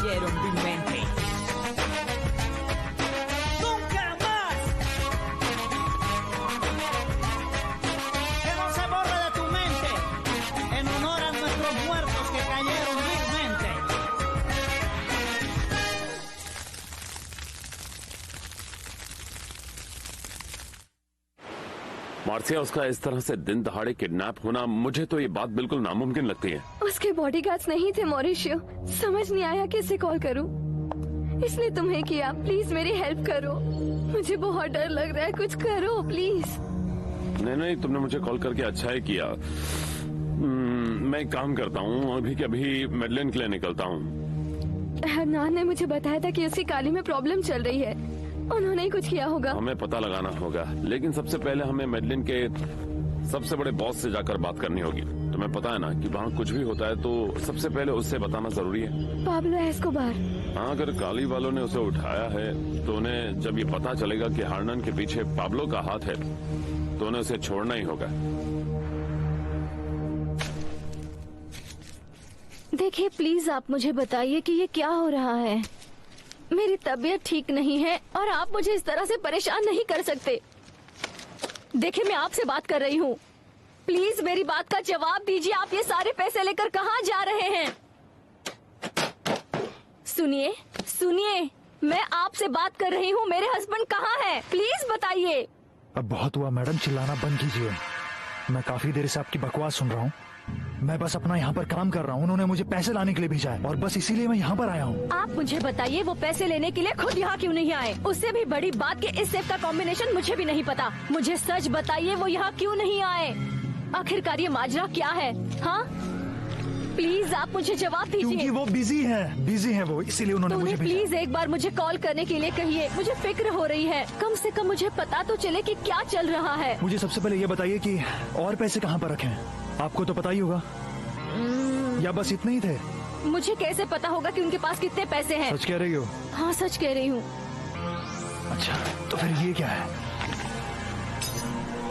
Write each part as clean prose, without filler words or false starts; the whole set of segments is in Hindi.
cayeron vilmente. ¡Nunca más! Que no se borre de tu mente, en honor a nuestros muertos que cayeron vilmente. Marcia, उसका इस तरह से दिन दहाड़े किडनैप होना, मुझे तो ये बात बिल्कुल नामुमकिन लगती है। उसके बॉडीगार्ड्स नहीं थे मॉरिशियो। समझ नहीं आया किसे कॉल करूं, इसलिए तुम्हें किया। प्लीज मेरी हेल्प करो, मुझे बहुत डर लग रहा है, कुछ करो प्लीज। नहीं, तुमने मुझे कॉल करके अच्छा ही किया। मैं एक काम करता हूँ, अभी के अभी मेडलिन के लिए निकलता हूँ। हरनान ने मुझे बताया था कि उसकी काली में प्रॉब्लम चल रही है, उन्होंने ही कुछ किया होगा। हमें पता लगाना होगा, लेकिन सबसे पहले हमें मेडलिन के सबसे बड़े बॉस से जाकर बात करनी होगी। तुम्हें पता है ना कि वहाँ कुछ भी होता है तो सबसे पहले उससे बताना जरूरी है। Pablo Escobar. हाँ, अगर काली वालों ने उसे उठाया है तो उन्हें जब ये पता चलेगा कि हरनान के पीछे पाब्लो का हाथ है तो उन्हें उसे छोड़ना ही होगा। देखिए प्लीज आप मुझे बताइए कि ये क्या हो रहा है। मेरी तबीयत ठीक नहीं है और आप मुझे इस तरह से परेशान नहीं कर सकते। देखिए मैं आपसे बात कर रही हूँ, प्लीज मेरी बात का जवाब दीजिए। आप ये सारे पैसे लेकर कहाँ जा रहे हैं? सुनिए सुनिए, मैं आपसे बात कर रही हूँ। मेरे हस्बैंड कहाँ है, प्लीज बताइए। अब बहुत हुआ मैडम, चिल्लाना बंद कीजिए। मैं काफी देर से आपकी बकवास सुन रहा हूँ। मैं बस अपना यहाँ पर काम कर रहा हूँ। उन्होंने मुझे पैसे लाने के लिए भेजा है और बस इसीलिए मैं यहाँ पर आया हूँ। आप मुझे बताइए वो पैसे लेने के लिए खुद यहाँ क्यों नहीं आए? उससे भी बड़ी बात कि इस सेफ का कॉम्बिनेशन मुझे भी नहीं पता। मुझे सच बताइए वो यहाँ क्यों नहीं आए? आखिरकार ये माजरा क्या है? हाँ प्लीज आप मुझे जवाब दीजिए। क्योंकि वो बिजी है वो, इसीलिए उन्होंने मुझे भेजा। प्लीज एक बार मुझे कॉल करने के लिए कहिए, मुझे फिक्र हो रही है। कम से कम मुझे पता तो चले कि क्या चल रहा है। मुझे सबसे पहले ये बताइए कि और पैसे कहाँ पर रखे हैं? आपको तो पता ही होगा, या बस इतने ही थे? मुझे कैसे पता होगा कि उनके पास कितने पैसे हैं? सच कह रही हो? हाँ सच कह रही हूँ। अच्छा तो फिर ये क्या है?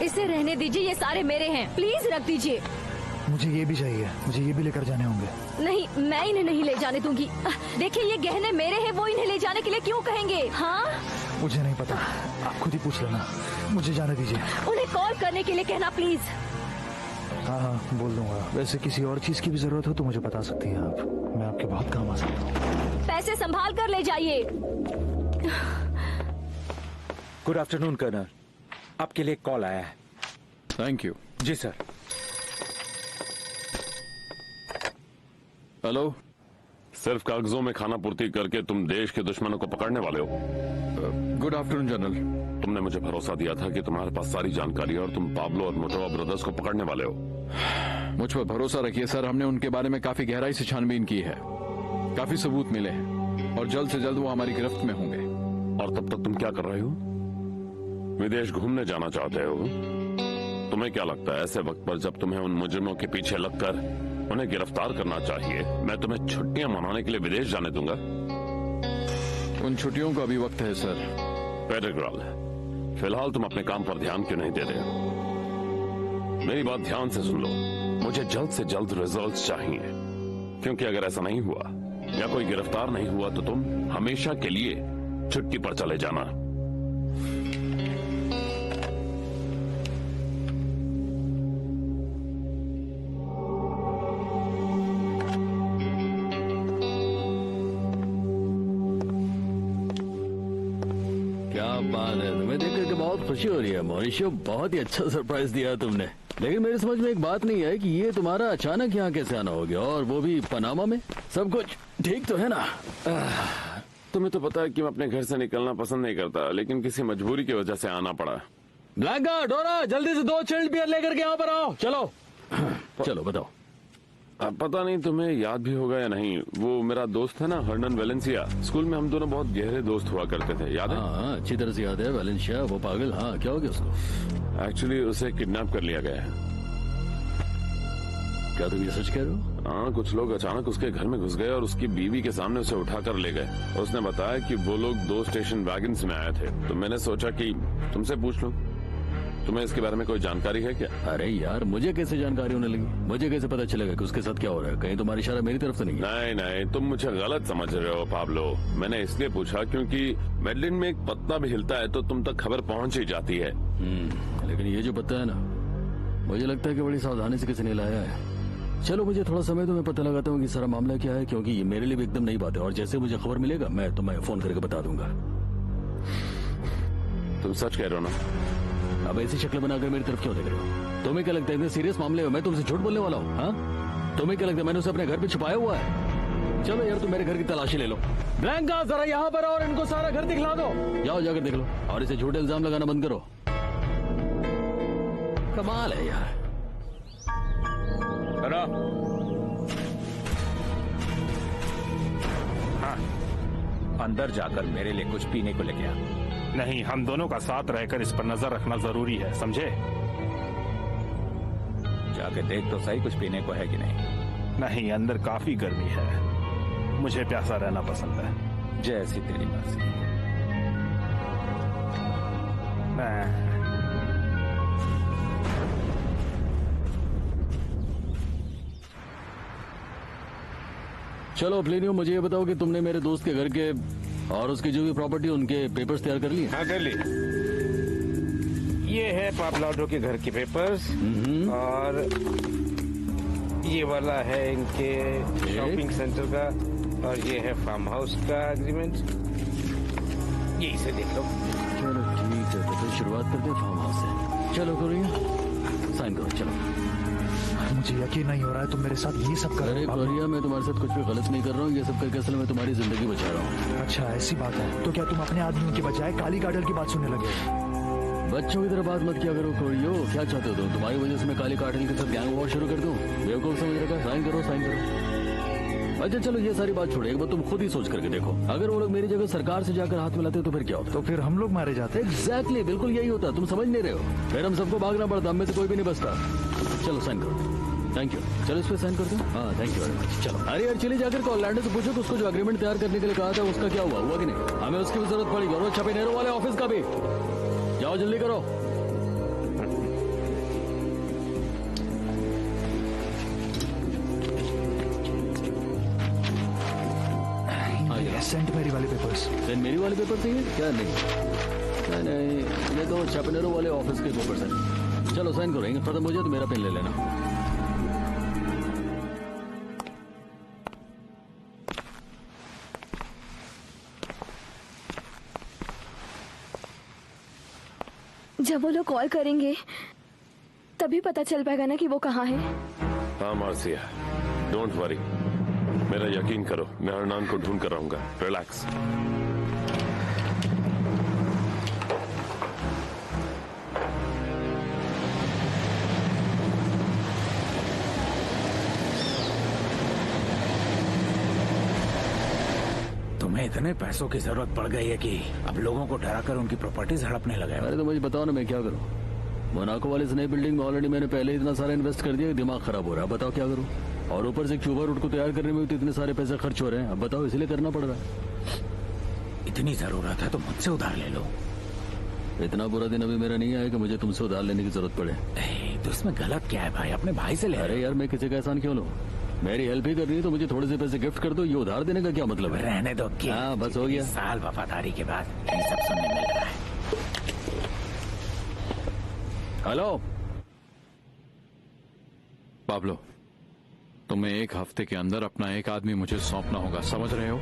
इसे रहने दीजिए, ये सारे मेरे हैं, प्लीज रख दीजिए। मुझे ये भी चाहिए, मुझे ये भी लेकर जाने होंगे। नहीं, मैं इन्हें नहीं ले जाने दूंगी। देखिए ये गहने मेरे हैं, वो इन्हें ले जाने के लिए क्यों कहेंगे? हाँ मुझे नहीं पता, आप खुद ही पूछ लेना। मुझे जाने दीजिए। उन्हें कॉल करने के लिए कहना प्लीज। हाँ बोल दूंगा। वैसे किसी और चीज की भी जरूरत हो तो मुझे बता सकती हैं आप, मैं आपके बहुत काम आ सकता हूँ। पैसे संभाल कर ले जाइए। गुड आफ्टरनून कर्नल, आपके लिए कॉल आया है। Thank you. जी सर। हेलो, सिर्फ कागजों में खाना पूर्ति करके तुम देश के दुश्मनों को पकड़ने वाले हो? Good afternoon general. तुमने मुझे भरोसा दिया था कि तुम्हारे पास सारी जानकारी है और तुम पाब्लो और मोटोवा ब्रदर्स को पकड़ने वाले हो। मुझ पर भरोसा रखिए सर, हमने उनके बारे में काफी गहराई से छानबीन की है, काफी सबूत मिले हैं और जल्द से जल्द वो हमारी गिरफ्त में होंगे। और तब तक तुम क्या कर रहे हो? विदेश घूमने जाना चाहते हो? तुम्हें क्या लगता है ऐसे वक्त पर जब तुम्हें उन मुजरिमों के पीछे लगकर उन्हें गिरफ्तार करना चाहिए, मैं तुम्हें छुट्टियां मनाने के लिए विदेश जाने दूंगा? उन छुट्टियों का अभी वक्त है सर। पेडरग्राल, फिलहाल तुम अपने काम पर ध्यान क्यों नहीं दे रहे हो? मेरी बात ध्यान से सुन लो, मुझे जल्द से जल्द रिजल्ट्स चाहिए, क्योंकि अगर ऐसा नहीं हुआ या कोई गिरफ्तार नहीं हुआ तो तुम हमेशा के लिए छुट्टी पर चले जाना। बात है, तुम्हें देख करके बहुत खुशी हो रही है मॉरिशियो, बहुत ही अच्छा सरप्राइज दिया तुमने। लेकिन मेरी समझ में एक बात नहीं है कि ये तुम्हारा अचानक यहाँ कैसे आना हो गया, और वो भी पनामा में। सब कुछ ठीक तो है ना? तुम्हें तो पता है कि मैं अपने घर से निकलना पसंद नहीं करता, लेकिन किसी मजबूरी की वजह से आना पड़ा। ब्लैंका, डोरा, जल्दी से 2 चिल्ड बियर लेकर के यहाँ पर आओ। चलो चलो बताओ। पता नहीं तुम्हें याद भी होगा या नहीं, वो मेरा दोस्त है ना हर्नन वेलेंसिया, स्कूल में हम दोनों बहुत गहरे दोस्त हुआ करते थे, याद है? हाँ अच्छी तरह से याद है। वेलेंसिया वो पागल, हाँ क्या हो गया उसको? एक्चुअली उसे किडनैप कर लिया गया है। क्या तुम ये सच कह रहे हो? हाँ, कुछ लोग अचानक उसके घर में घुस गए और उसकी बीवी के सामने उसे उठाकर ले गए। उसने बताया कि वो लोग 2 स्टेशन वैगन्स में आए थे, तो मैंने सोचा कि तुमसे पूछ लूं। तुम्हें इसके बारे में कोई जानकारी है क्या? अरे यार, मुझे कैसे जानकारी होने लगी? मुझे कैसे पता चलेगा कि उसके साथ क्या हो रहा है? कहीं तुम्हारी इशारा मेरी तरफ से नहीं है? नहीं नहीं, तुम मुझे गलत समझ रहे हो पाब्लो। मैंने इसलिए पूछा क्योंकि मेडलिन में एक पत्ता भी हिलता है तो तुम तक खबर पहुंच ही जाती है। लेकिन ये जो पत्ता है ना, मुझे लगता है कि बड़ी सावधानी से किसी ने लाया है। चलो मुझे थोड़ा समय तो मैं पता लगाता हूँ कि सारा मामला क्या है, क्योंकि ये मेरे लिए भी एकदम नई बात है। और जैसे मुझे खबर मिलेगा मैं तुम्हें फोन करके बता दूंगा। तुम सच कह रहे हो ना? अब ऐसी शक्ल बनाकर मेरी तरफ क्यों देख रहे हो? तुम्हें क्या लगता है इतने सीरियस मामले में मैं तुमसे झूठ बोलने वाला हूँ? हाँ, तुम्हें क्या लगता है मैंने उसे अपने घर पे छुपाया हुआ है? चलो यार, तुम मेरे घर की तलाशी ले लो। ब्लैंका, जरा यहाँ पर और इनको सारा घर दिखला दो। जाओ जाकर देख लो और इसे झूठे इल्जाम लगाना बंद करो। कमाल है यार। हाँ, अंदर जाकर मेरे लिए कुछ पीने को लेके आ। नहीं, हम दोनों का साथ रहकर इस पर नजर रखना जरूरी है, समझे? जाके देख तो सही कुछ पीने को है कि नहीं। नहीं, अंदर काफी गर्मी है, मुझे प्यासा रहना पसंद है। जैसी तेरी मर्जी। चलो प्लेनियो, मुझे ये बताओ कि तुमने मेरे दोस्त के घर के और उसकी जो भी प्रॉपर्टी उनके पेपर्स तैयार कर लिए? हाँ, कर ली। ये है पापलाडो के घर के पेपर्स और ये वाला है इनके शॉपिंग सेंटर का और ये है फार्म हाउस का एग्रीमेंट। ये इसे देख लो। चलो ठीक है, तो फिर शुरुआत करते हैं फार्म हाउस से। चलो कोरिया, साइन करो। चलो। मुझे यकीन नहीं हो रहा है तुम मेरे साथ ये सब कर रहे हो। अरे कोरिया, मैं तुम्हारे साथ कुछ भी गलत नहीं कर रहा हूँ। ये सब करके असल में तुम्हारी जिंदगी बचा रहा हूँ। अच्छा, ऐसी बात है। तो क्या तुम अपने आदमियों के बजाय काली कार्टेल की बात सुनने लगे? बच्चों की तरह बात मत किया करो कोरियो। क्या चाहते हो तुम? तुम्हारी वजह से मैं काली कार्टेल के साथ गैंग वॉर शुरू कर दूं? बेवकूफ समझ रखा। साइन करो, साइन करो। अच्छा चलो, ये सारी बात छोड़ो, एक बार तुम खुद ही सोच करके देखो। अगर वो लोग मेरी जगह सरकार से जाकर हाथ मिलाते तो फिर क्या होता? तो फिर हम लोग मारे जाते। एग्जैक्टली, बिल्कुल यही होता। तुम समझ नहीं रहे हो। फिर हम सबको भागना पड़ता, हम में से कोई भी नहीं बचता। चलो साइन करो। Thank you. चलो इस पे साइन कर दो। हाँ, थैंक यू वेरी मच। चलो। अरे यार, चले जाकर ऑरलैंडो से पूछो कि उसको जो एग्रीमेंट तैयार करने के लिए कहा था उसका क्या हुआ कि नहीं? हमें उसकी भी जरूरत पड़ेगी। और वो छपेनेरो वाले ऑफिस का भी। जाओ जल्दी करो। सेंट मेरी वाले पेपर्स। सेंट मेरी वाले पेपर चाहिए क्या? नहीं नहीं, ये तो छपेनेरो वाले ऑफिस के पेपर्स हैं। चलो साइन करो। खत्म हो जाए तो मेरा पेन ले लेना। जब वो लोग कॉल करेंगे तभी पता चल पाएगा ना कि वो कहाँ है। हाँ मार्सिया, डोंट वरी, मेरा यकीन करो, मैं हरनान को ढूंढ कर रहूंगा। रिलैक्स। तुम्हें इतने पैसों की जरूरत पड़ गई है कि अब लोगों को डराकर उनकी प्रॉपर्टीज हड़पने लगे। अरे तो मुझे बताओ ना, मैं क्या करूं? मोनाको वाले इस नई बिल्डिंग में ऑलरेडी मैंने पहले इतना सारा इन्वेस्ट कर दिया, दिमाग खराब हो रहा है। बताओ क्या करूं? और ऊपर से चूबा रूट को तैयार करने में तो इतने सारे पैसे खर्च हो रहे हैं। अब बताओ, इसलिए करना पड़ रहा है। इतनी जरूरत है तो मुझसे उधार ले लो। इतना बुरा दिन अभी मेरा नहीं आया कि मुझे तुमसे उधार लेने की जरूरत पड़े। तो इसमें गलत क्या है भाई? अपने भाई से ले। अरे यार, मैं किसी का एहसान क्यों लूं? मेरी हेल्प ही कर रही है तो मुझे थोड़े से पैसे गिफ्ट कर दो। ये उधार देने का क्या मतलब है? रहने दो। हाँ, बस हो गया। साल वफादारी के बाद ये सब सुनने मिल रहा है। हेलो पाब्लो, तुम्हें एक हफ्ते के अंदर अपना एक आदमी मुझे सौंपना होगा, समझ रहे हो?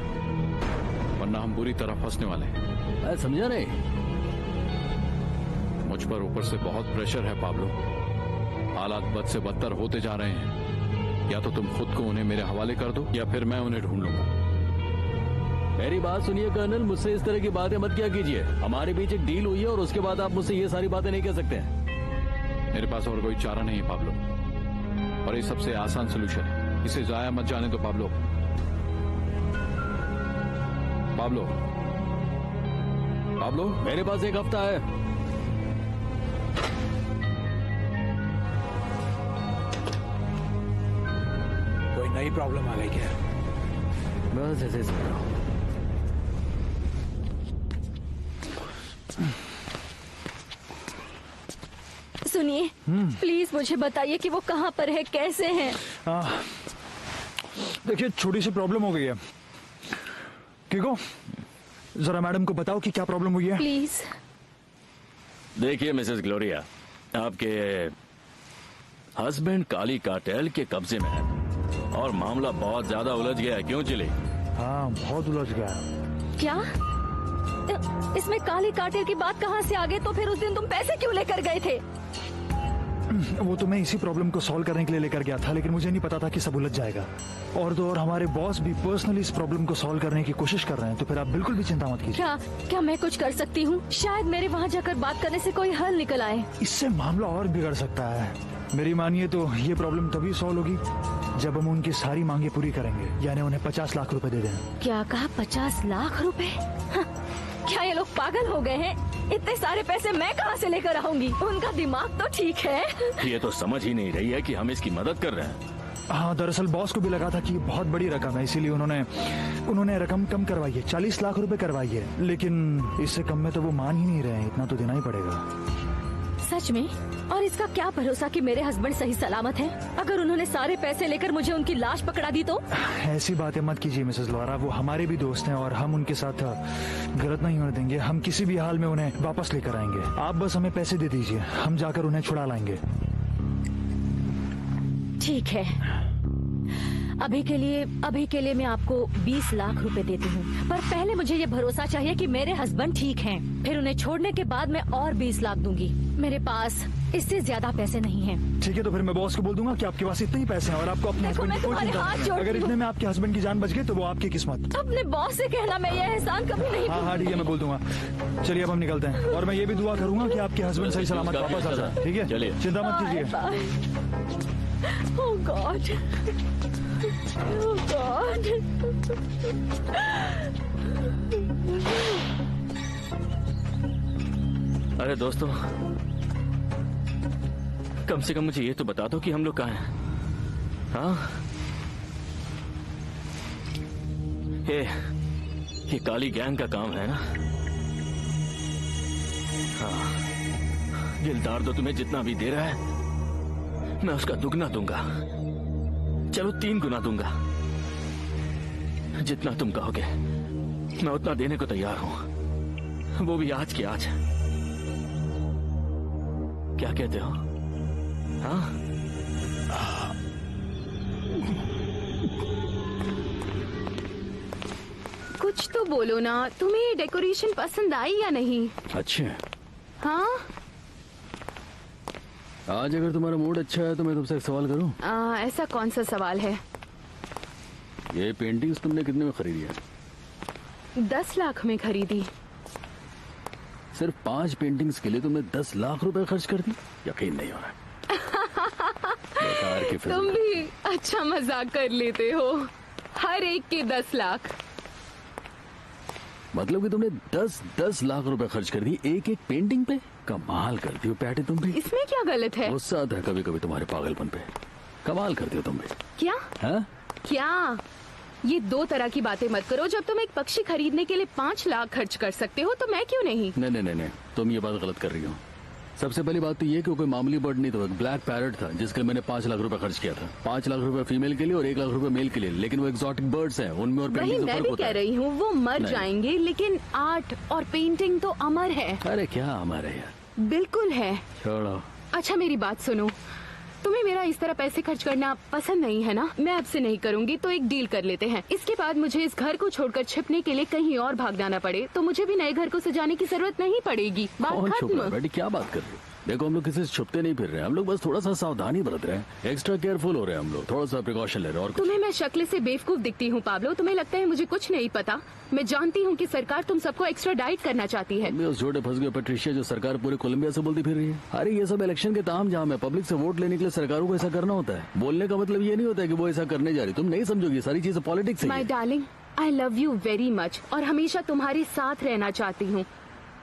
वरना हम बुरी तरह फंसने वाले हैं। समझा नहीं? मुझ पर ऊपर से बहुत प्रेशर है पाब्लो। हालात बद से बदतर होते जा रहे हैं। या तो तुम खुद को उन्हें मेरे हवाले कर दो या फिर मैं उन्हें ढूंढ लूंगा। मेरी बात सुनिए कर्नल, मुझसे इस तरह की बातें मत क्या कीजिए। हमारे बीच एक डील हुई है और उसके बाद आप मुझसे ये सारी बातें नहीं कह सकते हैं। मेरे पास और कोई चारा नहीं है पाब्लो, और ये सबसे आसान सोल्यूशन है। इसे जाया मत जाने दो पाब्लो। पाब्लो, पाब्लो, मेरे पास एक हफ्ता है। कोई नई प्रॉब्लम आ गई क्या? बस ऐसे समझ रहा हूँ। सुनिए, प्लीज मुझे बताइए कि वो कहाँ पर है, कैसे हैं? देखिए, छोटी सी प्रॉब्लम हो गई है। किको, जरा मैडम को बताओ कि क्या प्रॉब्लम हुई है। प्लीज। देखिए मिसेस ग्लोरिया, आपके हस्बैंड काली कार्टेल के कब्जे में है और मामला बहुत ज्यादा उलझ गया है। क्यों चिली? हाँ, बहुत उलझ गया। क्या इसमें काली कार्टेल की बात कहाँ से आ गई? तो फिर उस दिन तुम पैसे क्यों लेकर गए थे? वो तो मैं इसी प्रॉब्लम को सॉल्व करने के लिए लेकर गया था, लेकिन मुझे नहीं पता था कि सब उलझ जाएगा। और तो और हमारे बॉस भी पर्सनली इस प्रॉब्लम को सॉल्व करने की कोशिश कर रहे हैं, तो फिर आप बिल्कुल भी चिंता मत कीजिए। क्या मैं कुछ कर सकती हूँ? शायद मेरे वहाँ जाकर बात करने से कोई हल निकल आए। इससे मामला और बिगड़ सकता है। मेरी मानिए तो ये प्रॉब्लम तभी सॉल्व होगी जब हम उनकी सारी मांगे पूरी करेंगे, यानी उन्हें 50 लाख रुपए दे दें। क्या कहा? 50 लाख रुपए? क्या ये लोग पागल हो गए हैं? इतने सारे पैसे मैं कहाँ से लेकर आऊंगी? उनका दिमाग तो ठीक है। ये तो समझ ही नहीं रही है कि हम इसकी मदद कर रहे हैं। हाँ, दरअसल बॉस को भी लगा था कि ये बहुत बड़ी रकम है, इसीलिए उन्होंने रकम कम करवाई है, 40 लाख रुपए करवाई है। लेकिन इससे कम में तो वो मान ही नहीं रहे हैं, इतना तो देना ही पड़ेगा। सच में? और इसका क्या भरोसा कि मेरे हस्बैंड सही सलामत हैं? अगर उन्होंने सारे पैसे लेकर मुझे उनकी लाश पकड़ा दी तो? ऐसी बातें मत कीजिए मिसेस लोरा, वो हमारे भी दोस्त हैं और हम उनके साथ गलत नहीं होने देंगे। हम किसी भी हाल में उन्हें वापस लेकर आएंगे। आप बस हमें पैसे दे दीजिए, हम जाकर उन्हें छुड़ा लाएंगे। ठीक है, अभी के लिए मैं आपको 20 लाख रुपए देती हूँ, पर पहले मुझे ये भरोसा चाहिए कि मेरे हस्बैंड ठीक हैं। फिर उन्हें छोड़ने के बाद मैं और 20 लाख दूंगी। मेरे पास इससे ज्यादा पैसे नहीं हैं। ठीक है, तो फिर मैं बॉस को बोल दूंगा कि आपके पास इतने ही पैसे हैं और आपको अपने हस्बैंड की कोई चिंता नहीं है। अगर इतने में आपके हस्बैंड की जान बच गई तो वो आपकी किस्मत। अपने बॉस से कहना मैं ये एहसान कभी नहीं। हाँ, ठीक है, मैं बोल दूंगा। चलिए अब हम निकलते हैं, और मैं ये भी दुआ करूंगा कि आपके हस्बैंड सही सलामत वापस आ जाए। ठीक है, चलिए, चिंता मत कीजिए। Oh God. Oh God. अरे दोस्तों, कम से कम मुझे ये तो बता दो कि हम लोग कहाँ हैं? हाँ, ये काली गैंग का काम है ना? हाँ, दिलदार तो तुम्हें जितना भी दे रहा है मैं उसका दुगना दूंगा। चलो 3 गुना दूंगा। जितना तुम कहोगे मैं उतना देने को तैयार हूं, वो भी आज की आज। क्या कहते हो? हाँ? कुछ तो बोलो ना, तुम्हें ये डेकोरेशन पसंद आई या नहीं? अच्छा। हाँ, आज अगर तुम्हारा मूड अच्छा है तो मैं तुमसे एक सवाल करूं? ऐसा कौन सा सवाल है? ये पेंटिंग्स तुमने कितने में खरीदी है? 10 लाख में खरीदी। सिर्फ 5 पेंटिंग्स के लिए तुमने 10 लाख रुपए खर्च कर दी? यकीन नहीं हो रहा। बेकार की फिल्म। तुम भी अच्छा मजाक कर लेते हो। हर एक के 10 लाख। मतलब कि तुमने 10 लाख रुपए खर्च कर दी एक पेंटिंग पे? कमाल करती हो पैटी तुम भी। इसमें क्या गलत है? गुस्सा आता है कभी कभी तुम्हारे पागलपन पे। कमाल करती हो तुम भी। क्या? हाँ? क्या? ये 2 तरह की बातें मत करो। जब तुम एक पक्षी खरीदने के लिए 5 लाख खर्च कर सकते हो तो मैं क्यों नहीं? नहीं, तुम ये बात गलत कर रही हो। सबसे पहली बात तो ये कि कोई मामूली बर्ड नहीं था, एक ब्लैक पैरट था जिसके लिए मैंने 5 लाख रुपए खर्च किया था। 5 लाख रुपए फीमेल के लिए और 1 लाख रुपए मेल के लिए, लेकिन वो एक्सोटिक बर्ड्स हैं, उनमें और वही मैं भी कह रही हूँ, वो मर जाएंगे, लेकिन आर्ट और पेंटिंग तो अमर है। अरे क्या अमर है यार? बिल्कुल है। छोड़ो। अच्छा मेरी बात सुनो, तुम्हें मेरा इस तरह पैसे खर्च करना पसंद नहीं है ना? मैं आपसे नहीं करूंगी, तो एक डील कर लेते हैं। इसके बाद मुझे इस घर को छोड़कर छिपने के लिए कहीं और भाग जाना पड़े तो मुझे भी नए घर को सजाने की जरूरत नहीं पड़ेगी। बात खत्म। बेटी क्या बात कर रही हो? देखो हम लोग किसी से छुपते नहीं फिर रहे हैं, हम लोग बस थोड़ा सा सावधानी बरत रहे हैं, एक्स्ट्रा केयरफुल हो रहे हैं हम लोग, थोड़ा सा प्रिकॉशन ले रहे हैं। और तुम्हें मैं शक्ल से बेवकूफ दिखती हूँ पाब्लो? तुम्हें लगता है मुझे कुछ नहीं पता? मैं जानती हूँ कि सरकार तुम सबको एक्स्ट्रा डाइट करना चाहती है। उस झूठे फंस गए पेट्रिशिया जो सरकार पूरे कोलंबिया से बोलती फिर रही है। अरे ये सब इलेक्शन के तामझाम है, पब्लिक से वोट लेने के लिए सरकारों को ऐसा करना होता है। बोलने का मतलब ये नहीं होता है कि वो ऐसा करने जा रही। तुम नहीं समझोगी, सारी चीजें पॉलिटिक्स है। My darling, I love you very much और हमेशा तुम्हारे साथ रहना चाहती हूँ।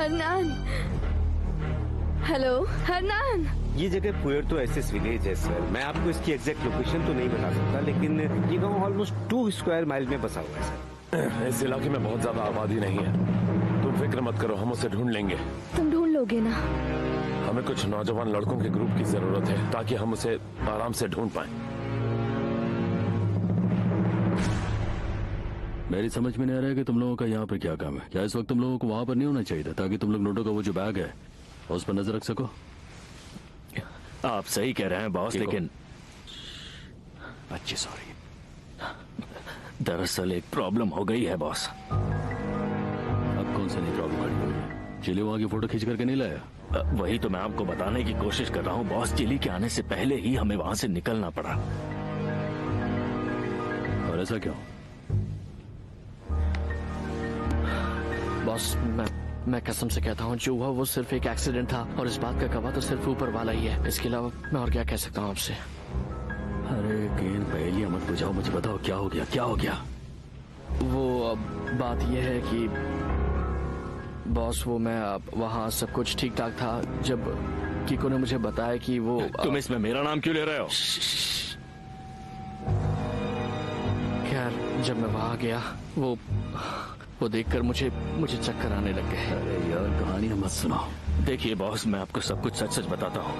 हरनान, हेलो हरनान। ये जगह पुएर्तो एसेस विलेज है सर। मैं आपको इसकी एग्जैक्ट लोकेशन तो नहीं बता सकता, लेकिन ये गांव ऑलमोस्ट 2 स्क्वायर माइल में बसा हुआ है सर। इस इलाके में बहुत ज्यादा आबादी नहीं है, तुम फिक्र मत करो, हम उसे ढूंढ लेंगे। तुम ढूंढ लोगे ना? हमें कुछ नौजवान लड़कों के ग्रुप की जरूरत है ताकि हम उसे आराम से ढूंढ पाएं। मेरी समझ में नहीं आ रहा है कि तुम लोगों का यहाँ पर क्या काम है। क्या इस वक्त तुम लोगों को वहाँ पर नहीं होना चाहिए था, ताकि तुम लोग नोटों का वो जो बैग है उस पर नजर रख सको? आप सही कह रहे हैं बॉस, लेकिन अच्छी सॉरी। दरअसल एक प्रॉब्लम हो गई है बॉस। अब कौन सी नई प्रॉब्लम खड़ी हुई है? चिली वहाँ की फोटो खींच करके नहीं लाया? वही तो मैं आपको बताने की कोशिश कर रहा हूँ बॉस। चिली के आने से पहले ही हमें वहाँ से निकलना पड़ा। और ऐसा क्यों? बॉस मैं कसम से कहता हूँ, जो हुआ वो सिर्फ एक एक्सीडेंट था और इस बात का गवाह तो सिर्फ ऊपर वाला ही है। इसके अलावा मैं और क्या कह सकता हूँ आपसे? अरे गेंद पहेलियां मत बुझाओ, मुझे बताओ क्या हो गया, क्या हो गया? वो बात यह है कि बॉस वो मैं वहाँ सब कुछ ठीक ठाक था जब किको ने मुझे बताया कि वो तुम इसमें मेरा नाम क्यों ले रहे हो? खैर जब मैं वहाँ गया वो देखकर मुझे चक्कर आने लग गए। अरे यार कहानी मत सुनाओ। देखिए बॉस, मैं आपको सब कुछ सच सच बताता हूँ।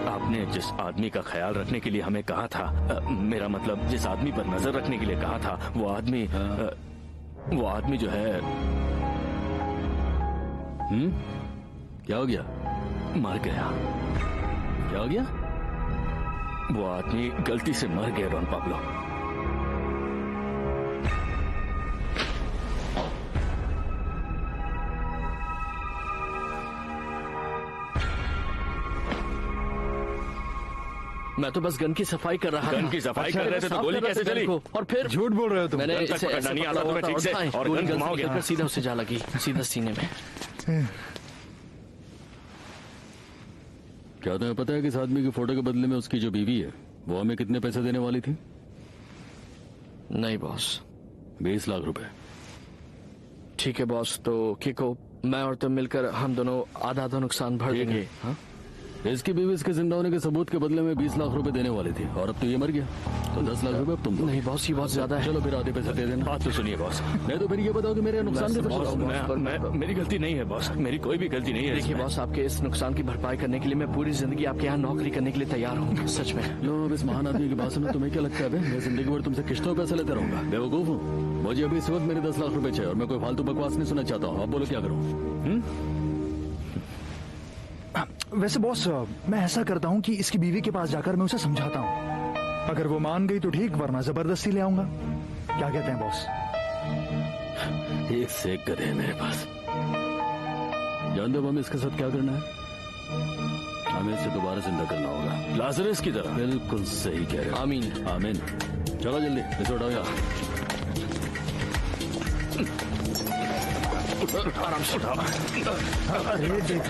आपने जिस आदमी का ख्याल रखने के लिए हमें कहा था, मेरा मतलब जिस आदमी पर नजर रखने के लिए कहा था, वो आदमी जो है क्या हो गया? मर गया। क्या हो गया? वो आदमी गलती से मर गया डॉन पाब्लो। मैं तो बस गन की सफाई कर रहा था। गन की सफाई कर रहे थे तो गोली कैसे चली? और फिर झूठ बोल रहे हो तुम। मैंने गन तक पकड़ना नहीं आता तुम्हें ठीक से, और गन घुमाओगे। सीधा उसे जा लगी, सीधा सीने में। क्या तुम्हें पता है कि इस आदमी की फोटो के बदले में उसकी जो बीवी है वो हमें कितने पैसे देने वाली थी? नहीं बॉस। 20 लाख रुपए। ठीक है बॉस, तो किको मैं और तुम मिलकर हम दोनों आधा आधा नुकसान भर देंगे। हाँ? इसकी बीवी इसके जिंदा होने के सबूत के बदले में 20 लाख रुपए देने वाली थी, और अब तो ये मर गया, तो 10 लाख रुपए अब तुम दो। नहीं बॉस, ये बहुत ज्यादा है। चलो फिर आधे पैसे दे देना। बात तो सुनिए बॉस। नहीं तो फिर ये बताओ कि मेरे नुकसान के मेरी गलती नहीं है बॉस, मेरी कोई भी गलती नहीं है। देखिए बॉस, आपके इस नुकसान की भरपाई करने के लिए मैं पूरी जिंदगी आपके यहाँ नौकरी करने के लिए तैयार हूँ, सच में। लो अब इस महान आदमी की बात सुनो। तुम्हें क्या लगता है मैं जिंदगी भर तुमसे किश्तों पैसे लेता रहूंगा? बेवकूफ हूँ। मुझे अभी इस वक्त मेरे 10 लाख रुपए चाहिए और मैं कोई फालतू बकवास नहीं सुनना चाहता हूँ। आप बोलो क्या करूँ? वैसे बॉस, मैं ऐसा करता हूँ कि इसकी बीवी के पास जाकर मैं उसे समझाता हूँ। अगर वो मान गई तो ठीक, वरना जबरदस्ती ले आऊंगा। क्या कहते हैं बॉस? एक से एक गधे हैं मेरे पास। जानते हो हमें इसके साथ क्या करना है? हमें इसे दोबारा जिंदा करना होगा, लाजरस की तरह। बिल्कुल सही कह रहे हो। आमीन आमीन। चलो जल्दी इसे उठाओ। आराम से उठाओ। अरे देख,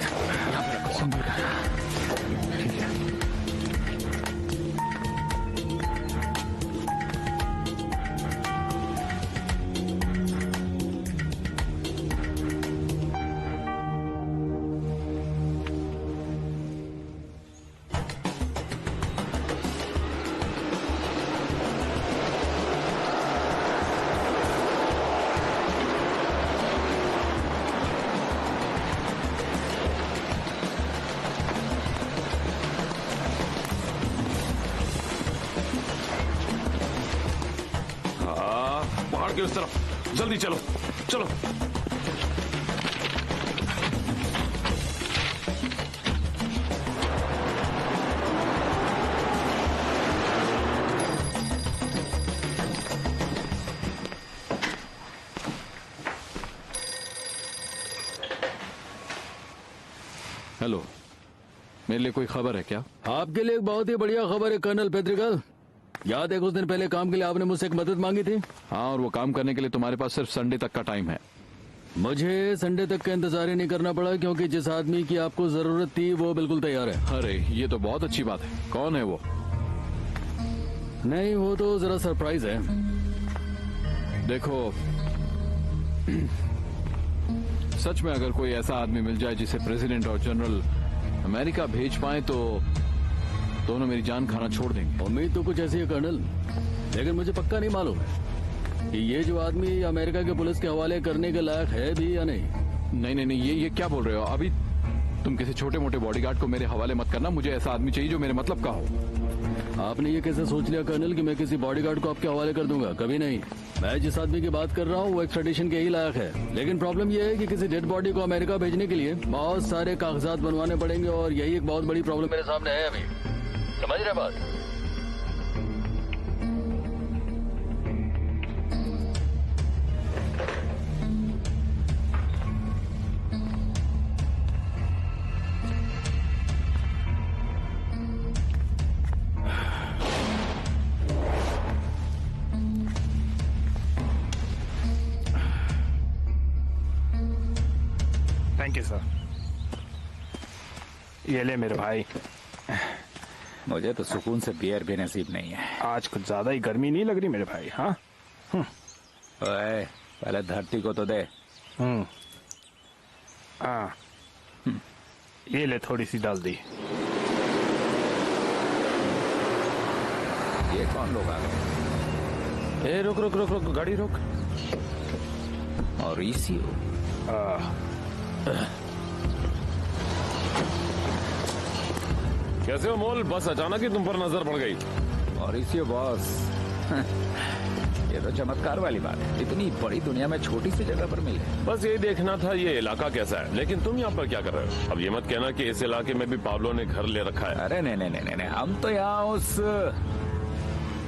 संभल कर। ठीक है। उस तरफ जल्दी चलो चलो। हेलो, मेरे लिए कोई खबर है क्या? आपके लिए एक बहुत ही बढ़िया खबर है कर्नल पेट्रिकल। याद है कुछ दिन पहले काम के लिए आपने मुझसे एक मदद मांगी थी? हाँ, और वो काम करने के लिए तुम्हारे पास सिर्फ संडे तक का टाइम है। मुझे संडे तक का इंतजार ही नहीं करना पड़ा, क्योंकि जिस आदमी की आपको जरूरत थी वो बिल्कुल तैयार है। अरे ये तो बहुत अच्छी बात है। कौन है वो? नहीं, वो तो जरा सरप्राइज है। देखो सच में अगर कोई ऐसा आदमी मिल जाए जिसे प्रेसिडेंट और जनरल अमेरिका भेज पाए तो दोनों मेरी जान खाना छोड़ देंगे। उम्मीद तो कुछ ऐसी है कर्नल, लेकिन मुझे पक्का नहीं मालूम है कि ये जो आदमी अमेरिका के पुलिस के हवाले करने के लायक है भी या नहीं। नहीं, ये क्या बोल रहे हो? अभी तुम किसी छोटे मोटे बॉडीगार्ड को मेरे हवाले मत करना। मुझे ऐसा आदमी चाहिए जो मेरे मतलब का हो। आपने ये कैसे सोच लिया कर्नल कि मैं किसी बॉडीगार्ड को आपके हवाले कर दूंगा? कभी नहीं। मैं जिस आदमी की बात कर रहा हूँ वो एक्स्ट्राडिशन के ही लायक है, लेकिन प्रॉब्लम ये है कि किसी डेड बॉडी को अमेरिका भेजने के लिए बहुत सारे कागजात बनवाने पड़ेंगे और यही एक बहुत बड़ी प्रॉब्लम मेरे सामने है अभी। समझ रहे बात? Thank you sir. ये ले मेरे भाई। मुझे तो सुकून से बियर भी नसीब नहीं है। आज कुछ ज्यादा ही गर्मी नहीं लग रही मेरे भाई? हाँ ओए, पहले धरती को तो दे। हाँ, ये ले थोड़ी सी डाल दी। ये कौन लोग आ गए? ए, रुक रुक रुक रुक, गाड़ी रुक। और ईसीओ कैसे हो मोल? बस अचानक ही तुम पर नजर पड़ गई। और इसी बॉस, ये तो चमत्कार वाली बात है, इतनी बड़ी दुनिया में छोटी सी जगह पर मिले। बस यही देखना था ये इलाका कैसा है। लेकिन तुम यहाँ पर क्या कर रहे हो? अब ये मत कहना कि इस इलाके में भी पाब्लो ने घर ले रखा है। अरे नहीं, हम तो यहाँ उस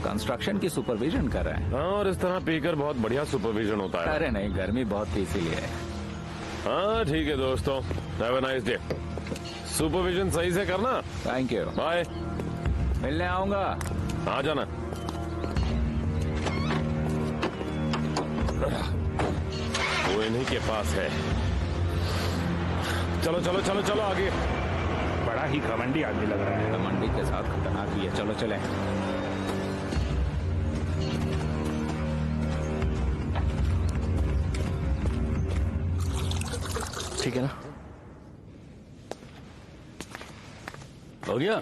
कंस्ट्रक्शन की सुपरविजन कर रहे हैं। हाँ, और इस तरह पीकर बहुत बढ़िया सुपरविजन होता है। अरे नहीं, गर्मी बहुत थी इसीलिए। हाँ ठीक है दोस्तों, have a nice day. Supervision सही से करना। Thank you. बाय। मिलने आऊंगा। आ जाना। वो इन्हीं के पास है। चलो चलो चलो चलो आगे। बड़ा ही घमंडी आदमी लग रहा है। घमंडी के साथ खतरनाक भी है। चलो चले। ठीक है ना? हो गया?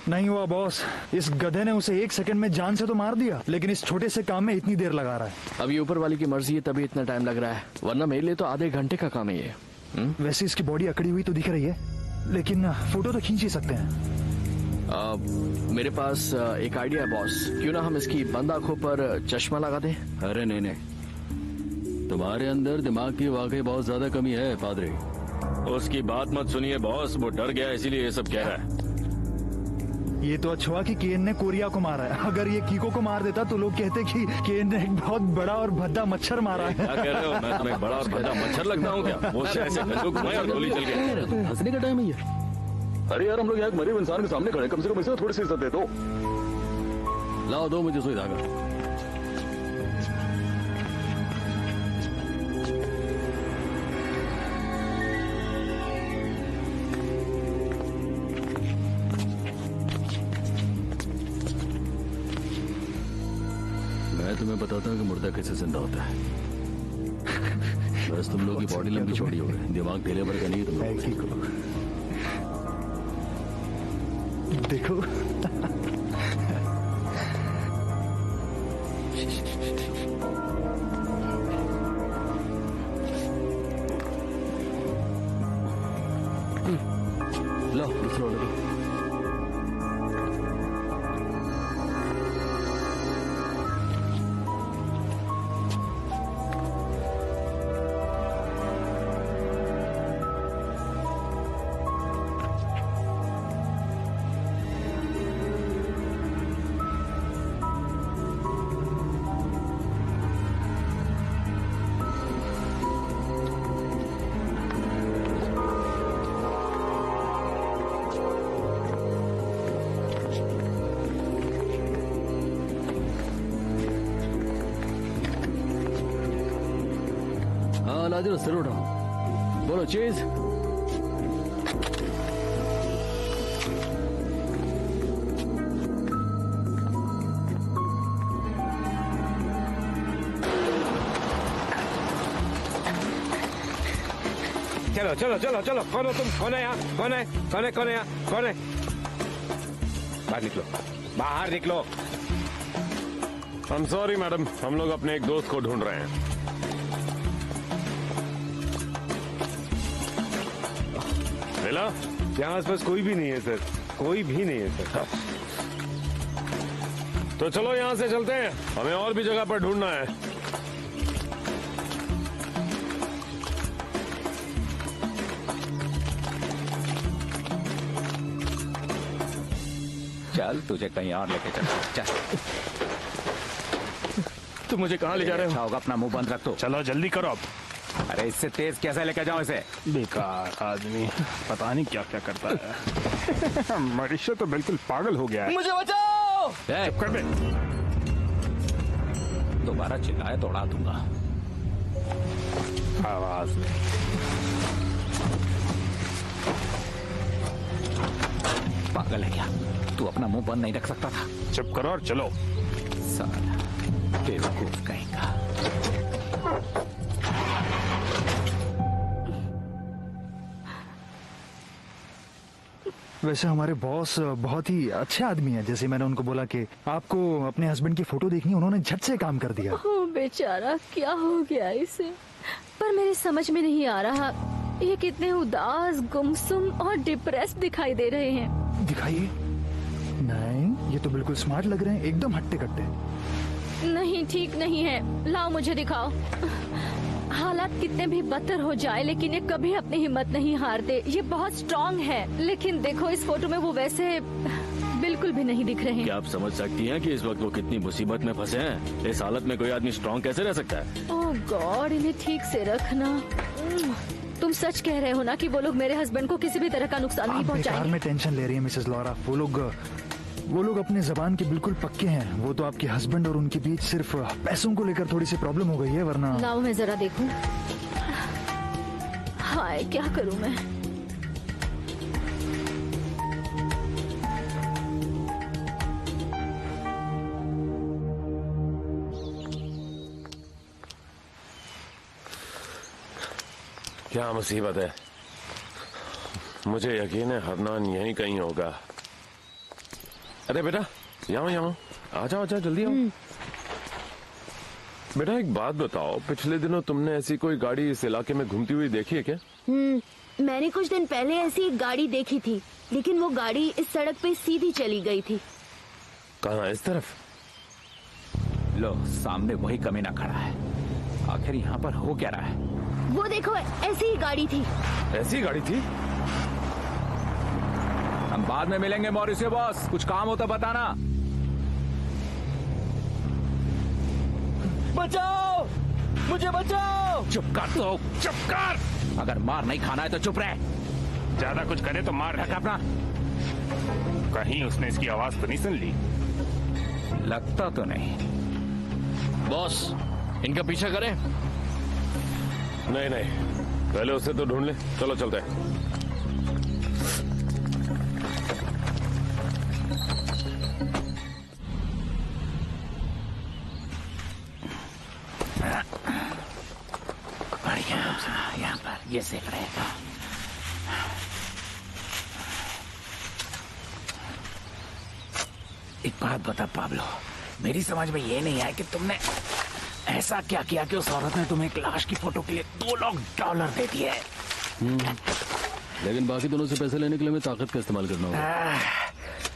नहीं हुआ बॉस। इस गधे ने उसे 1 सेकंड में जान से तो मार दिया, लेकिन इस छोटे से काम में इतनी देर लगा रहा है। अब ये ऊपर वाली की मर्जी है तभी इतना टाइम लग रहा है, वरना मेरे लिए तो आधे घंटे का काम है ये। वैसे इसकी बॉडी अकड़ी हुई तो दिख रही है, लेकिन फोटो तो खींच ही सकते हैं। मेरे पास एक आइडिया है बॉस। क्यों ना हम इसकी बंद आंखों पर चश्मा लगा दें? अरे नहीं, तुम्हारे अंदर दिमाग की वाकई बहुत ज्यादा कमी है पादरी। उसकी बात मत सुनिए बॉस, वो डर गया इसीलिए ये सब कह रहा है। ये तो अच्छा हुआ कि केन ने कोरिया को मारा है। अगर ये कीको को मार देता तो लोग कहते कि केन ने एक बहुत बड़ा और भद्दा मच्छर मारा है। क्या कह रहे हो? मैं तुम्हें बड़ा और भद्दा मच्छर लगता हूँ क्या? वो ऐसे बंदूक घुमाई और गोली चल गई। हंसने का टाइम है ये। अरे यार, हम लोग यहाँ मरे हुए इंसान के सामने खड़े, कम से कम इसे थोड़ी सी इज्जत दे दो। लाओ, दो मुझे सुई धागा। मैं तुम्हें बताता हूँ कि मुर्दा कैसे जिंदा होता है। बस तुम लोग की बॉडी लंबी छोटी हो गई, दिमाग ढेले भर का नहीं तुम लोग। देखो लो दूसरा ऑर्डर। लाजरस जरूर उठाओ। बोलो चीज। चलो चलो चलो चलो, कौन हो तुम? कौन है यहाँ? कौन है? कौन है? कौन है यहाँ? कौन है? बाहर निकलो, बाहर निकलो। I'm sorry मैडम, हम लोग अपने एक दोस्त को ढूंढ रहे हैं। मिला? यहाँ आसपास कोई भी नहीं है सर, कोई भी नहीं है सर। तो चलो यहाँ से चलते हैं, हमें और भी जगह पर ढूंढना है। चल तुझे कहीं और लेके चल। चल तुम मुझे कहाँ ले जा रहे हो? अच्छा होगा अपना मुंह बंद रख तो। चलो जल्दी करो अब। अरे इससे तेज कैसे लेके जाऊं इसे? बेकार आदमी, पता नहीं क्या क्या करता है। मरीशो तो बिल्कुल पागल हो गया है। मुझे बचाओ! चुप कर बे। दोबारा चिल्लाए तो उड़ा दूंगा। आवाज नहीं। पागल है क्या? तू अपना मुंह बंद नहीं रख सकता था? चुप करो और चलो। साला बेवकूफ कहेगा। वैसे हमारे बॉस बहुत ही अच्छे आदमी हैं। जैसे मैंने उनको बोला कि आपको अपने हस्बैंड की फोटो देखनी, उन्होंने झट से काम कर दिया। ओह बेचारा, क्या हो गया इसे? पर मेरे समझ में नहीं आ रहा, ये कितने उदास, गुमसुम और डिप्रेस्ड दिखाई दे रहे हैं। दिखाइए। नहीं, ये तो बिल्कुल स्मार्ट लग रहे हैं, एकदम हट्टे कट्टे। नहीं, ठीक नहीं है। लाओ मुझे दिखाओ। हालात कितने भी बदतर हो जाए, लेकिन ये कभी अपनी हिम्मत नहीं हारते। ये बहुत स्ट्रांग है। लेकिन देखो इस फोटो में वो वैसे बिल्कुल भी नहीं दिख रहे हैं। क्या आप समझ सकती हैं कि इस वक्त वो कितनी मुसीबत में फंसे हैं? इस हालत में कोई आदमी स्ट्रांग कैसे रह सकता है? ओह गॉड, इन्हें ठीक से रखना। तुम सच कह रहे हो ना कि वो लोग मेरे हस्बैंड को किसी भी तरह का नुकसान नहीं बेकार पहुंचाएंगे? में टेंशन ले रही है मिसेस लॉरा। वो लोग अपने जबान के बिल्कुल पक्के हैं। वो तो आपके हस्बैंड और उनके बीच सिर्फ पैसों को लेकर थोड़ी सी प्रॉब्लम हो गई है, वरना। लाओ मैं जरा देखूं। हाय, क्या करूं मैं? क्या मुसीबत है? मुझे यकीन है हरनान यहीं कहीं होगा। अरे बेटा, यहाँ आ जाओ जल्दी आओ। बेटा एक बात बताओ, पिछले दिनों तुमने ऐसी कोई गाड़ी इस इलाके में घूमती हुई देखी है क्या? मैंने कुछ दिन पहले ऐसी एक गाड़ी देखी थी, लेकिन वो गाड़ी इस सड़क पे सीधी चली गई थी। कहाँ, इस तरफ? लो सामने वही कमीना खड़ा है। आखिर यहाँ पर हो क्या रहा है? वो देखो, ऐसी ही गाड़ी थी। ऐसी गाड़ी थी? हम बाद में मिलेंगे मॉरिसियो बॉस, कुछ काम हो तो बताना। बचाओ, मुझे बचाओ! चुप कर तो, चुप कर। अगर मार नहीं खाना है तो चुप रह। ज्यादा कुछ करे तो मार रखा अपना। कहीं उसने इसकी आवाज तो नहीं सुन ली? लगता तो नहीं। बॉस, इनका पीछा करें? नहीं, पहले उसे तो ढूंढ ले। चलो चलते हैं। बढ़िया, यहाँ पर ये सेफ रहेगा। एक बात बता पाब्लो, मेरी समझ में ये नहीं आया कि तुमने ऐसा क्या किया कि उस औरत ने तुम्हें एक लाश की फोटो के लिए $2 दे दिए। लेकिन बाकी दोनों से पैसे लेने के लिए मैं ताकत का इस्तेमाल करना होगा।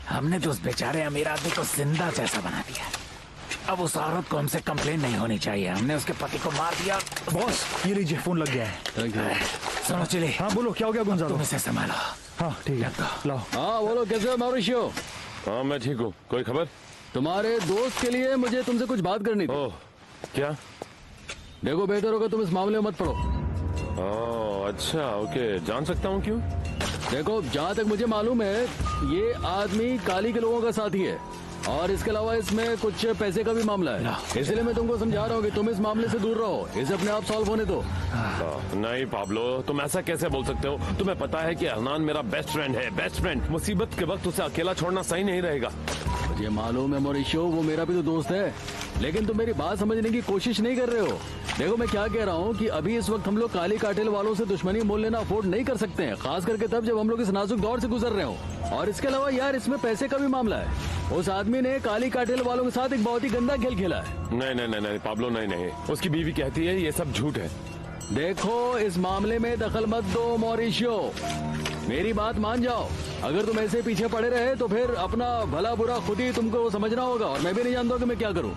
हमने तो उस बेचारे अमीर आदमी को जिंदा जैसा बना दिया। अब उस औरत को हमसे कंप्लेन नहीं होनी चाहिए। हमने उसके पति को मार दिया। बॉस ये लीजिए, फोन लग गया है। Thank you. सुनो चिली। हाँ बोलो, क्या हो गया गुंजालो? तुम इसे संभालो। हाँ ठीक है, लाओ। हाँ बोलो, कैसे हो मॉरिशियो? हाँ मैं ठीक हूँ। कोई खबर? तुम्हारे दोस्त के लिए मुझे तुमसे कुछ बात करनी थी। ओह, क्या? देखो बेहतर होगा तुम इस मामले में मत पड़ो। ओह अच्छा, ओके। जान सकता हूँ क्यों? देखो जहाँ तक मुझे मालूम है ये आदमी काली के लोगों का साथी है, और इसके अलावा इसमें कुछ पैसे का भी मामला है। इसलिए मैं तुमको समझा रहा हूँ कि तुम इस मामले से दूर रहो, इसे अपने आप सॉल्व होने दो। नहीं पाब्लो, तुम ऐसा कैसे बोल सकते हो? तुम्हें पता है कि हरनान मेरा बेस्ट फ्रेंड है, बेस्ट फ्रेंड। मुसीबत के वक्त उसे अकेला छोड़ना सही नहीं रहेगा। मुझे मालूम है मॉरिशियो, वो मेरा भी तो दोस्त है। लेकिन तुम मेरी बात समझने की कोशिश नहीं कर रहे हो। देखो मैं क्या कह रहा हूँ कि अभी इस वक्त हम लोग काली कार्टेल वालों से दुश्मनी मोल लेना अफोर्ड नहीं कर सकते हैं, खास करके तब जब हम लोग इस नाजुक दौर से गुजर रहे हो। और इसके अलावा यार इसमें पैसे का भी मामला है। उस आदमी ने काली कार्टेल वालों के साथ एक बहुत ही गंदा खेल खेला है। नहीं नहीं नहीं नहीं पाब्लो, नहीं नहीं, उसकी बीवी कहती है ये सब झूठ है। देखो इस मामले में दखल मत दो मॉरिशियो, मेरी बात मान जाओ। अगर तुम ऐसे पीछे पड़े रहे तो फिर अपना भला बुरा खुद ही तुमको समझना होगा, और मैं भी नहीं जानता कि मैं क्या करूं।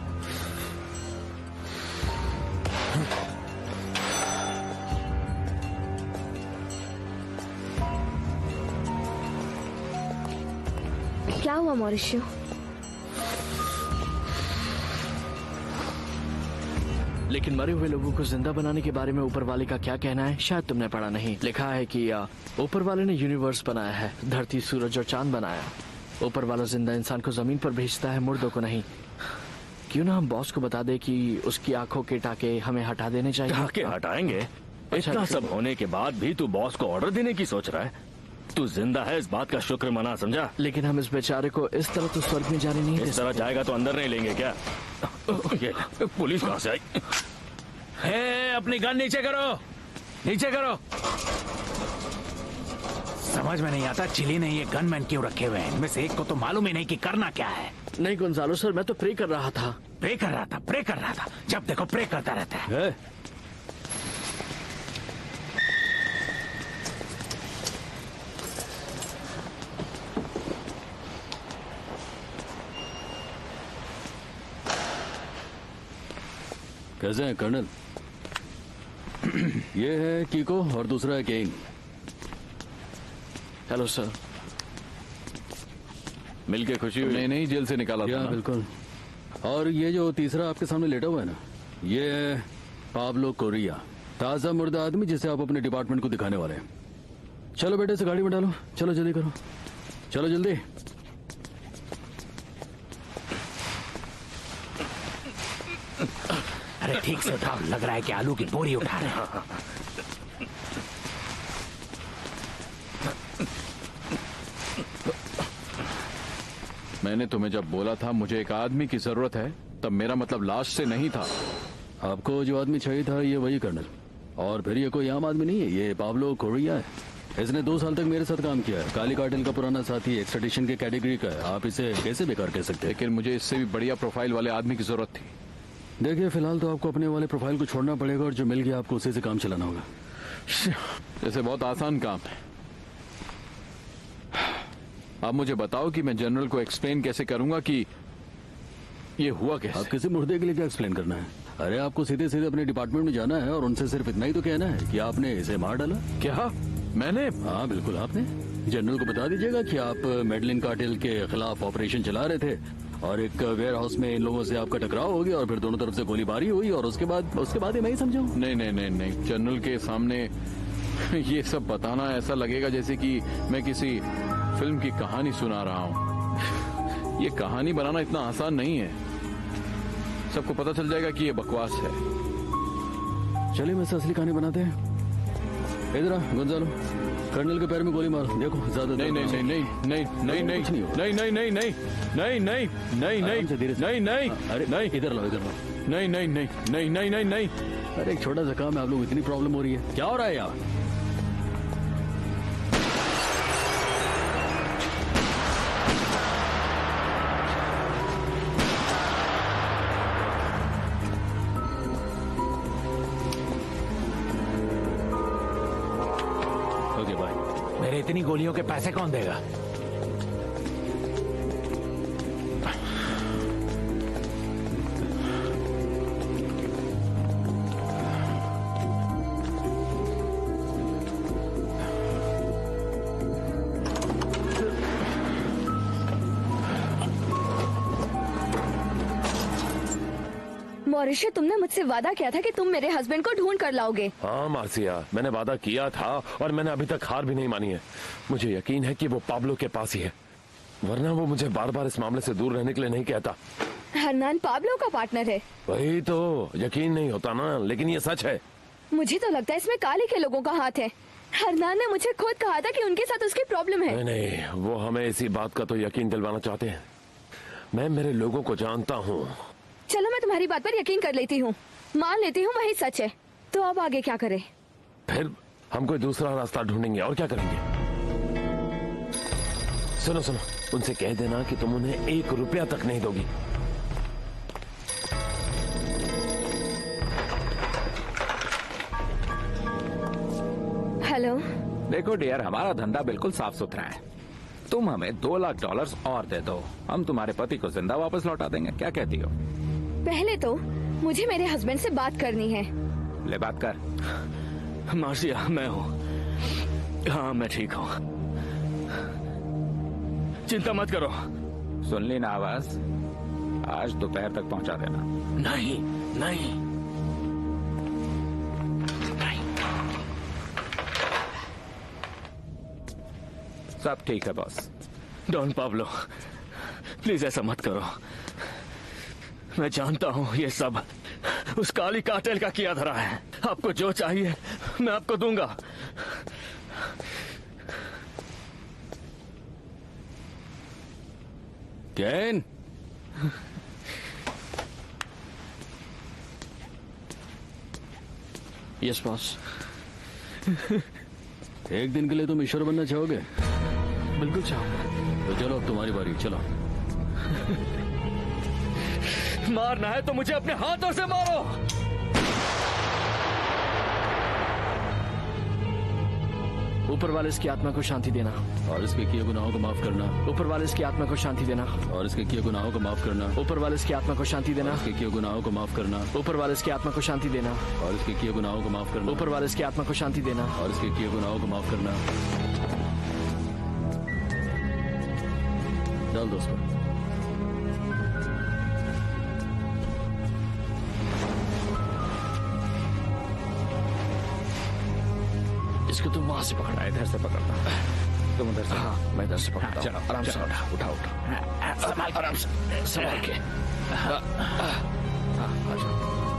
क्या हुआ मॉरिशियो? लेकिन मरे हुए लोगों को जिंदा बनाने के बारे में ऊपर वाले का क्या कहना है, शायद तुमने पढ़ा नहीं। लिखा है कि ऊपर वाले ने यूनिवर्स बनाया है, धरती, सूरज और चांद बनाया। ऊपर वाला जिंदा इंसान को जमीन पर भेजता है, मुर्दों को नहीं। क्यों ना हम बॉस को बता दे कि उसकी आंखों के टाके हमें हटा देने चाहिए। टाके हटाएंगे? इतना सब होने के बाद भी तू बॉस को ऑर्डर देने की सोच रहा है? तू जिंदा है इस बात का शुक्र मना, समझा? लेकिन हम इस बेचारे को इस तरह तो स्वर्ग में जाने नहीं दे सकते। इस तरह जाएगा तो अंदर नहीं लेंगे क्या? ये पुलिस कहाँ से आई? अपनी गन नीचे करो, नीचे करो। समझ में नहीं आता चिली ने ये गनमैन क्यों रखे हुए हैं। इनमें से एक को तो मालूम ही नहीं कि करना क्या है। नहीं गोंजालो सर, मैं तो प्रे कर रहा था। प्रे कर रहा था, प्रे कर रहा था। जब देखो प्रे करता रहता है। कैसे हैं कर्नल? ये है कीको और दूसरा है केन। Hello sir. मिलके खुशी हुई। नहीं नहीं, जेल से निकाला था। बिल्कुल। और ये जो तीसरा आपके सामने लेटा हुआ है ना, ये है पाब्लो कोरिया, ताजा मुर्दा आदमी जिसे आप अपने डिपार्टमेंट को दिखाने वाले हैं। चलो बेटे से गाड़ी में डालो, चलो जल्दी करो, चलो जल्दी। अरे ठीक से उठाओ, लग रहा है कि आलू की बोरी उठा रहे हैं। मैंने तुम्हें जब बोला था मुझे एक आदमी की जरूरत है, तब मेरा मतलब लाश से नहीं था। आपको जो आदमी चाहिए था ये वही कर्नल, और फिर ये कोई आम आदमी नहीं है, ये पाब्लो कोरिया है। इसने 2 साल तक मेरे साथ काम किया है, काली कार्टेल का पुराना साथी, एक्सट्रेडिशन के कैटेगरी का है। आप इसे कैसे बेकार कह सकते हैं? लेकिन मुझे इससे भी बढ़िया प्रोफाइल वाले आदमी की जरूरत थी। देखिए फिलहाल तो आपको अपने वाले प्रोफाइल को छोड़ना पड़ेगा, और जो मिल गया आपको उसी से काम चलाना होगा। जैसे बहुत आसान काम है। आप मुझे बताओ कि मैं जनरल को एक्सप्लेन कैसे करूंगा कि ये हुआ कैसे? आप किसी मुर्दे के लिए क्या एक्सप्लेन करना है? अरे आपको सीधे सीधे अपने डिपार्टमेंट में जाना है और उनसे सिर्फ इतना ही तो कहना है कि आपने इसे मार डाला। क्या मैंने? हाँ बिल्कुल आपने। जनरल को बता दीजिएगा कि आप मेडलिन कार्टेल के खिलाफ ऑपरेशन चला रहे थे, और एक वेयर हाउस में इन लोगों से आपका टकराव हो गया, और फिर दोनों तरफ से गोलीबारी हुई, और उसके बाद मैं ही समझाऊं? नहीं नहीं नहीं नहीं, जनरल के सामने ये सब बताना ऐसा लगेगा जैसे कि मैं किसी फिल्म की कहानी सुना रहा हूँ। ये कहानी बनाना इतना आसान नहीं है। सबको पता चल जाएगा कि ये बकवास है। चलिए मैं असली कहानी बनाते हैं। इधर आ गोंजालो, कर्नल के पैर में गोली मार, देखो ज्यादा। नहीं नहीं नहीं नहीं नहीं नहीं नहीं नहीं नहीं नहीं नहीं नहीं नहीं नहीं नहीं नहीं। अरे नहीं, इधर लो, इधर लो। नहीं नहीं नहीं नहीं नहीं नहीं नहीं। अरे एक छोटा सा काम है, आप लोग इतनी प्रॉब्लम हो रही है, क्या हो रहा है यार? मेरे इतनी गोलियों के पैसे कौन देगा? मॉरिशियो, तुमने मुझसे वादा किया था कि तुम मेरे हस्बैंड को ढूंढ कर लाओगे। हाँ मार्सिया, मैंने वादा किया था और मैंने अभी तक हार भी नहीं मानी है। मुझे यकीन है कि वो पाब्लो के पास ही है, वरना वो मुझे बार बार इस मामले से दूर रहने के लिए नहीं कहता। हरनान पाब्लो का पार्टनर है। वही तो, यकीन नहीं होता ना, लेकिन ये सच है। मुझे तो लगता है इसमें काली के लोगों का हाथ है। हरनान ने मुझे खुद कहा था कि उनके साथ उसकी प्रॉब्लम है। नहीं, वो हमें इसी बात का तो यकीन दिलवाना चाहते हैं। मैं मेरे लोगों को जानता हूँ। चलो मैं तुम्हारी बात पर यकीन कर लेती हूँ, मान लेती हूँ वही सच है। तो अब आगे क्या करें? फिर हम कोई दूसरा रास्ता ढूंढेंगे और क्या करेंगे। सुनो सुनो, उनसे कह देना कि तुम उन्हें 1 रुपया तक नहीं दोगी। हेलो। देखो डियर, हमारा धंधा बिल्कुल साफ सुथरा है। तुम हमें $2 लाख और दे दो, हम तुम्हारे पति को जिंदा वापस लौटा देंगे। क्या कहती हो? पहले तो मुझे मेरे हस्बैंड से बात करनी है। ले बात कर। मार्सिया, मैं हूँ। हाँ, मैं ठीक हूँ, चिंता मत करो। सुन ली ना आवाज? आज दोपहर तक पहुंचा देना। नहीं नहीं, सब ठीक है बॉस। डॉन पाब्लो, प्लीज ऐसा मत करो। मैं जानता हूँ ये सब उस काली कार्टेल का किया धरा है। आपको जो चाहिए मैं आपको दूंगा। Can, yes boss. एक दिन के लिए तुम ईश्वर बनना चाहोगे? बिल्कुल चाहूंगा। तो चलो, अब तुम्हारी बारी, चलो। मारना है तो मुझे अपने हाथों से मारो। ऊपर वाले इसकी आत्मा को शांति देना, और इसके किए गुनाहों को माफ करना। ऊपर वाले इसकी आत्मा को शांति देना, और इसके किए गुनाहों को माफ करना। ऊपर वाले इसकी आत्मा को शांति देना, इसके किए गुनाहों को माफ करना। ऊपर वाले इसकी आत्मा को शांति देना, और इसके किए गुनाहों को माफ करना। ऊपर वाले इसकी आत्मा को शांति देना, और इसके किए गुनाहों को माफ करना। डाल दो उस पर। इसको तुम वहां से पकड़ना, इधर से पकड़ना। तुम उधर से। हाँ, मैं इधर से पकड़ता हूँ। चलो आराम से उठा उठा उठा, संभाल के। आराम से संभाल के। हाँ, आ जाओ।